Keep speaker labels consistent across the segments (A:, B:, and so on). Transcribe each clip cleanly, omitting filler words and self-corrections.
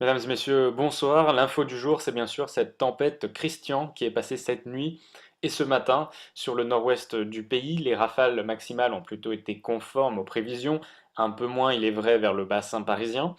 A: Mesdames et messieurs, bonsoir. L'info du jour, c'est bien sûr cette tempête Christian qui est passée cette nuit et ce matin sur le nord-ouest du pays. Les rafales maximales ont plutôt été conformes aux prévisions, un peu moins, il est vrai, vers le bassin parisien,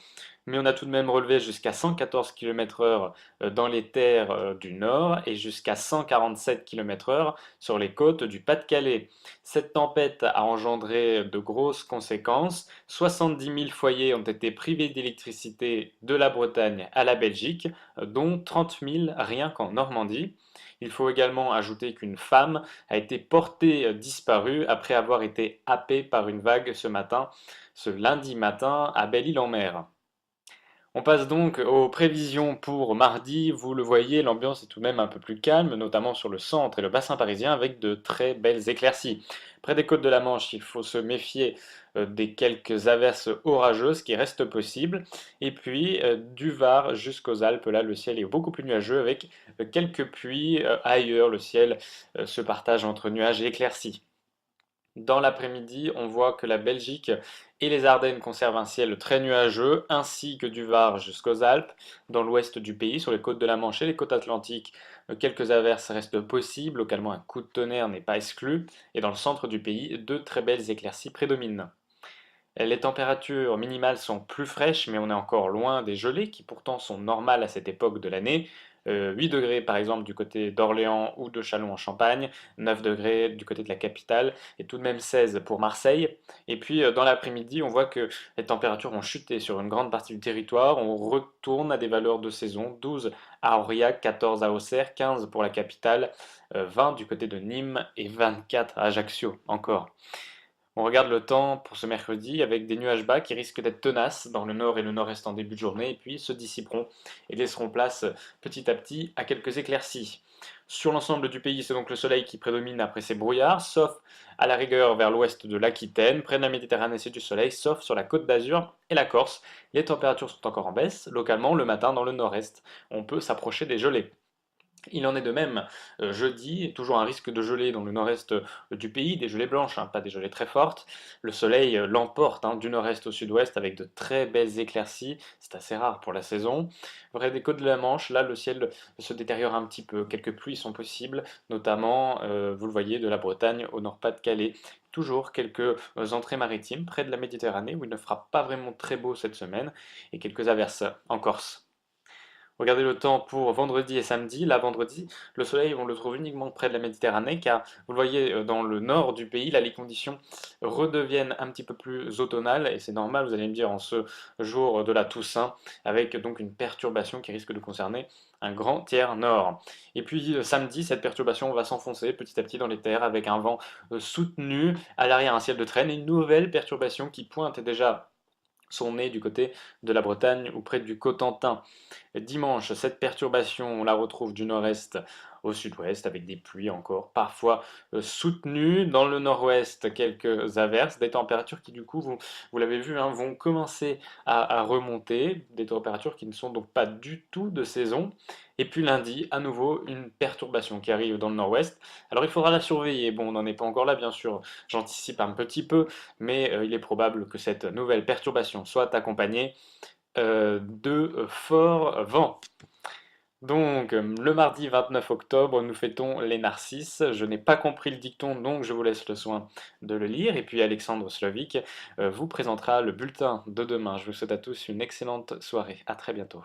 A: mais on a tout de même relevé jusqu'à 114 km/h dans les terres du nord et jusqu'à 147 km/h sur les côtes du Pas-de-Calais. Cette tempête a engendré de grosses conséquences. 70 000 foyers ont été privés d'électricité de la Bretagne à la Belgique, dont 30 000 rien qu'en Normandie. Il faut également ajouter qu'une femme a été portée disparue après avoir été happée par une vague ce lundi matin à Belle-Île-en-Mer. On passe donc aux prévisions pour mardi. Vous le voyez, l'ambiance est tout de même un peu plus calme, notamment sur le centre et le bassin parisien, avec de très belles éclaircies. Près des côtes de la Manche, il faut se méfier des quelques averses orageuses qui restent possibles. Et puis, du Var jusqu'aux Alpes, là, le ciel est beaucoup plus nuageux, avec quelques pluies. Ailleurs, le ciel se partage entre nuages et éclaircies. Dans l'après-midi, on voit que la Belgique et les Ardennes conservent un ciel très nuageux, ainsi que du Var jusqu'aux Alpes. Dans l'ouest du pays, sur les côtes de la Manche et les côtes atlantiques, quelques averses restent possibles, localement un coup de tonnerre n'est pas exclu, et dans le centre du pays, de très belles éclaircies prédominent. Les températures minimales sont plus fraîches, mais on est encore loin des gelées, qui pourtant sont normales à cette époque de l'année. 8 degrés par exemple du côté d'Orléans ou de Châlons en Champagne, 9 degrés du côté de la capitale, et tout de même 16 pour Marseille. Et puis dans l'après-midi, on voit que les températures ont chuté sur une grande partie du territoire. On retourne à des valeurs de saison, 12 à Aurillac, 14 à Auxerre, 15 pour la capitale, 20 du côté de Nîmes et 24 à Ajaccio encore. On regarde le temps pour ce mercredi avec des nuages bas qui risquent d'être tenaces dans le nord et le nord-est en début de journée et puis se dissiperont et laisseront place petit à petit à quelques éclaircies. Sur l'ensemble du pays, c'est donc le soleil qui prédomine après ces brouillards, sauf à la rigueur vers l'ouest de l'Aquitaine. Près de la Méditerranée, c'est du soleil, sauf sur la côte d'Azur et la Corse. Les températures sont encore en baisse. Localement, le matin, dans le nord-est, on peut s'approcher des gelées. Il en est de même jeudi, toujours un risque de gelée dans le nord-est du pays, des gelées blanches, hein, pas des gelées très fortes. Le soleil l'emporte du nord-est au sud-ouest avec de très belles éclaircies, c'est assez rare pour la saison. Près des côtes de la Manche, là le ciel se détériore un petit peu, quelques pluies sont possibles, notamment, vous le voyez, de la Bretagne au nord-Pas-de-Calais. Toujours quelques entrées maritimes près de la Méditerranée où il ne fera pas vraiment très beau cette semaine, et quelques averses en Corse. Regardez le temps pour vendredi et samedi. Là, vendredi, le soleil, on le trouve uniquement près de la Méditerranée, car vous le voyez dans le nord du pays, là, les conditions redeviennent un petit peu plus automnales, et c'est normal, vous allez me dire, en ce jour de la Toussaint, avec donc une perturbation qui risque de concerner un grand tiers nord. Et puis samedi, cette perturbation va s'enfoncer petit à petit dans les terres avec un vent soutenu, à l'arrière un ciel de traîne et une nouvelle perturbation qui pointe déjà son nez du côté de la Bretagne ou près du Cotentin. Dimanche, cette perturbation, on la retrouve du nord-est au sud-ouest avec des pluies encore parfois soutenues. Dans le nord-ouest, quelques averses, des températures qui du coup, vous l'avez vu, hein, vont commencer à remonter, des températures qui ne sont donc pas du tout de saison. Et puis lundi, à nouveau, une perturbation qui arrive dans le nord-ouest. Alors il faudra la surveiller. Bon, on n'en est pas encore là, bien sûr, j'anticipe un petit peu, mais il est probable que cette nouvelle perturbation soit accompagnée de forts vents. Donc, le mardi 29 octobre, nous fêtons les Narcisses. Je n'ai pas compris le dicton, donc je vous laisse le soin de le lire. Et puis Alexandre Slovic vous présentera le bulletin de demain. Je vous souhaite à tous une excellente soirée. À très bientôt.